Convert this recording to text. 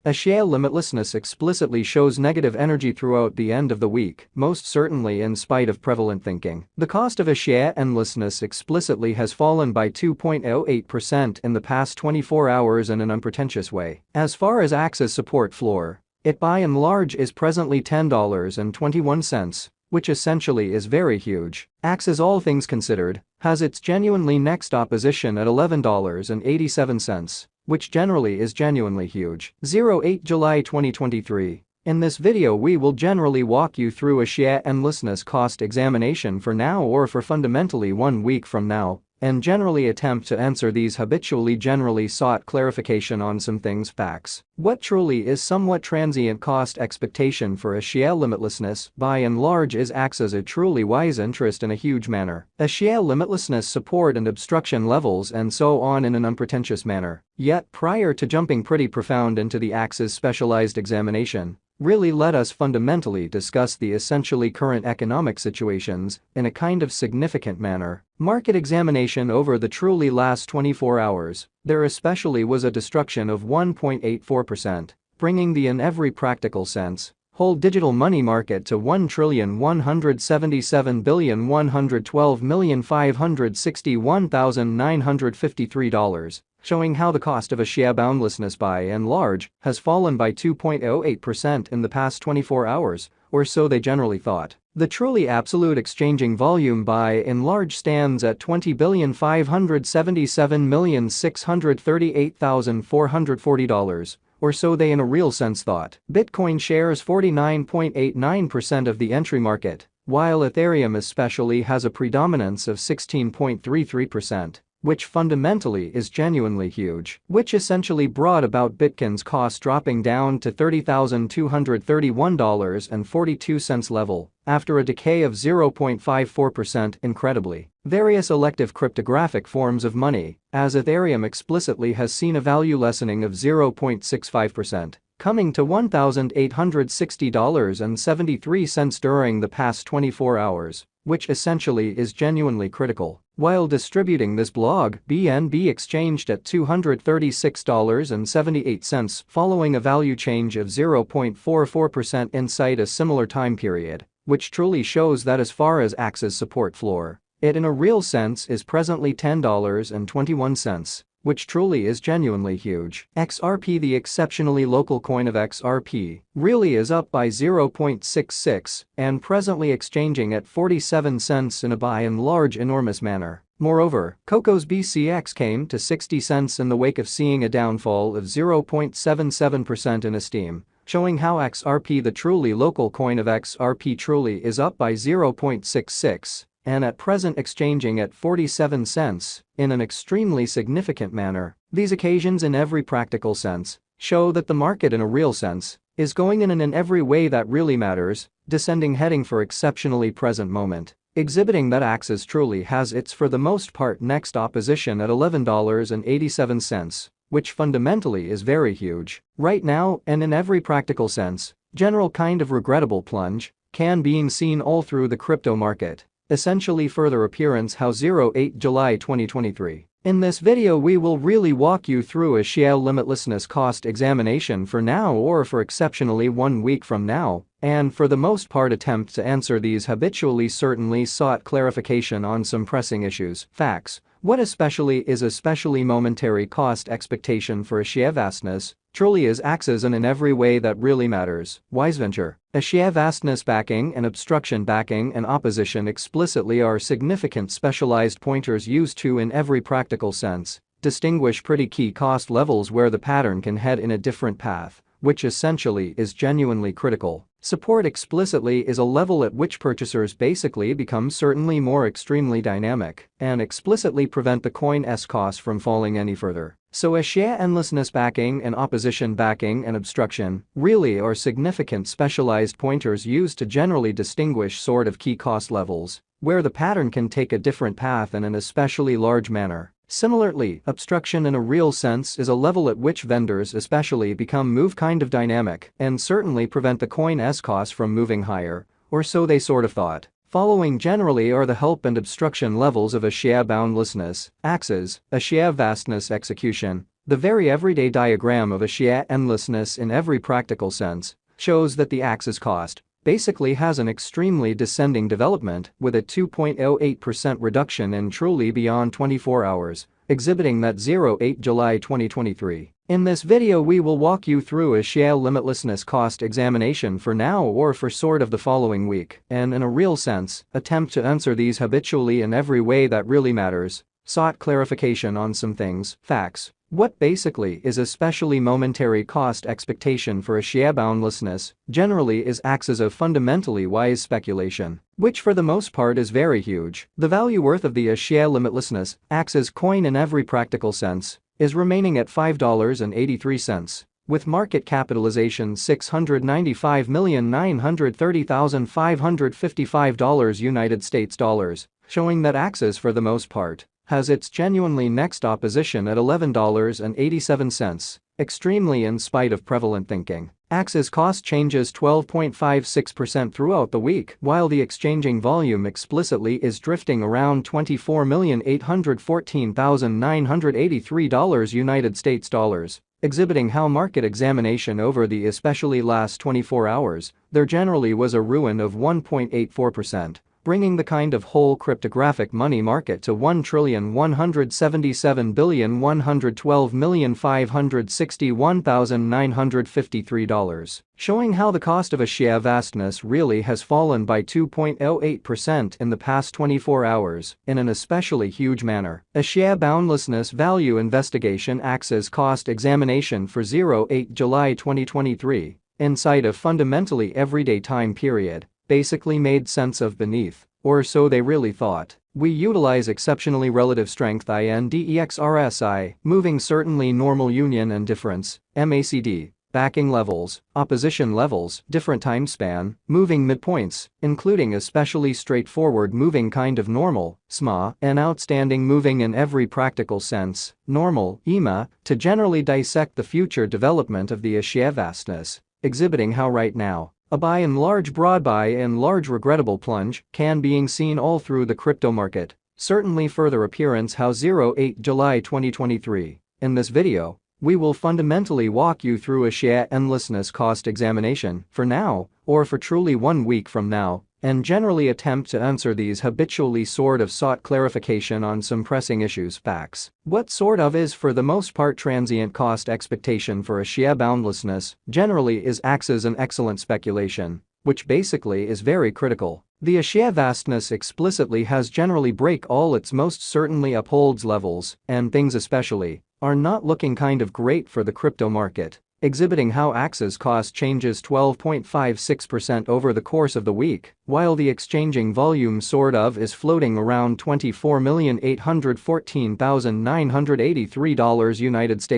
A share limitlessness explicitly shows negative energy throughout the end of the week, most certainly in spite of prevalent thinking. The cost of a share endlessness explicitly has fallen by 2.08% in the past 24 hours in an unpretentious way. As far as Axie's support floor, it by and large is presently $10.21, which essentially is very huge. Axie, all things considered, has its genuinely next opposition at $11.87, which generally is genuinely huge. 08 July 2023. In this video we will generally walk you through a share endlessness cost examination for now or for fundamentally 1 week from now, and generally attempt to answer these habitually generally sought clarification on some things facts. What truly is somewhat transient cost expectation for a share limitlessness by and large is acts as a truly wise interest in a huge manner. A share limitlessness support and obstruction levels and so on in an unpretentious manner. Yet prior to jumping pretty profound into the Axie's specialized examination, really let us fundamentally discuss the essentially current economic situations in a kind of significant manner. Market examination over the truly last 24 hours, there especially was a destruction of 1.84%, bringing the in every practical sense whole digital money market to $1,177,112,561,953, showing how the cost of a share boundlessness by and large has fallen by 2.08% in the past 24 hours, or so they generally thought. The truly absolute exchanging volume by and large stands at $20,577,638,440, or so they in a real sense thought. Bitcoin shares 49.89% of the entry market, while Ethereum especially has a predominance of 16.33%. Which fundamentally is genuinely huge, which essentially brought about Bitcoin's cost dropping down to $30,231.42 level, after a decay of 0.54%. Incredibly, various elective cryptographic forms of money, as Ethereum explicitly has seen a value lessening of 0.65%. Coming to $1,860.73 during the past 24 hours, which essentially is genuinely critical. While distributing this blog, BNB exchanged at $236.78 following a value change of 0.44% inside a similar time period, which truly shows that as far as Axie's support floor, it in a real sense is presently $10.21. Which truly is genuinely huge. XRP, the exceptionally local coin of XRP, really is up by 0.66 and presently exchanging at 47 cents in a by and large enormous manner. Moreover, Coco's BCX came to 60 cents in the wake of seeing a downfall of 0.77% in esteem, showing how XRP, the truly local coin of XRP, truly is up by 0.66. And at present exchanging at 47 cents, in an extremely significant manner. These occasions in every practical sense show that the market in a real sense is going in every way that really matters, descending heading for exceptionally present moment, exhibiting that Axie truly has its for the most part next opposition at $11.87, which fundamentally is very huge. Right now and in every practical sense, general kind of regrettable plunge can being seen all through the crypto market. Essentially further appearance how 08 July 2023. In this video we will really walk you through a share limitlessness cost examination for now or for exceptionally 1 week from now, and for the most part attempt to answer these habitually certainly sought clarification on some pressing issues. Facts. What especially is especially momentary cost expectation for a share vastness, truly is Axie and in every way that really matters. Wise venture. A share vastness backing and obstruction backing and opposition explicitly are significant specialized pointers used to in every practical sense distinguish pretty key cost levels where the pattern can head in a different path, which essentially is genuinely critical. Support explicitly is a level at which purchasers basically become certainly more extremely dynamic and explicitly prevent the coin's cost from falling any further. So a share endlessness backing and opposition backing and obstruction really are significant specialized pointers used to generally distinguish sort of key cost levels where the pattern can take a different path in an especially large manner. Similarly, obstruction in a real sense is a level at which vendors especially become move kind of dynamic and certainly prevent the coin's cost from moving higher, or so they sort of thought. Following generally are the help and obstruction levels of a share boundlessness, Axie, a share vastness execution, The very everyday diagram of a Shia endlessness in every practical sense shows that the Axie's cost basically has an extremely descending development with a 2.08% reduction in truly beyond 24 hours, exhibiting that 08 July 2023. In this video we will walk you through a Shia limitlessness cost examination for now or for sort of the following week, and in a real sense, attempt to answer these habitually in every way that really matters. Sought clarification on some things, facts. What basically is especially momentary cost expectation for a Shia boundlessness generally is Axie's of fundamentally wise speculation, which for the most part is very huge. The value worth of the Shia limitlessness, Axie's coin in every practical sense, is remaining at $5.83, with market capitalization $695,930,555 United States dollars, showing that Axie for the most part has its genuinely next opposition at $11.87, extremely in spite of prevalent thinking. Axie's cost changes 12.56% throughout the week, while the exchanging volume explicitly is drifting around $24,814,983 United States dollars, exhibiting how market examination over the especially last 24 hours, there generally was a ruin of 1.84%. Bringing the kind of whole cryptographic money market to $1,177,112,561,953, showing how the cost of a Shia vastness really has fallen by 2.08% in the past 24 hours, in an especially huge manner. A Shia boundlessness value investigation Axie's cost examination for 08 July 2023, inside a fundamentally everyday time period, basically made sense of beneath, or so they really thought. We utilize exceptionally relative strength INDEXRSI, moving certainly normal union and difference, MACD, backing levels, opposition levels, different time span, moving midpoints, including especially straightforward moving kind of normal, SMA, and outstanding moving in every practical sense, normal, EMA, to generally dissect the future development of the Shia vastness, exhibiting how right now, a by and large broad by and large regrettable plunge can being seen all through the crypto market, certainly further appearance how 08 July 2023. In this video, we will fundamentally walk you through a Shia endlessness cost examination for now or for truly 1 week from now, and generally attempt to answer these habitually sort of sought clarification on some pressing issues facts. What sort of is for the most part transient cost expectation for a Shia boundlessness generally is Axie's an excellent speculation, which basically is very critical. The Shia vastness explicitly has generally break all its most certainly upholds levels, and things especially are not looking kind of great for the crypto market, exhibiting how Axie's cost changes 12.56% over the course of the week, while the exchanging volume sort of is floating around $24,814,983 United States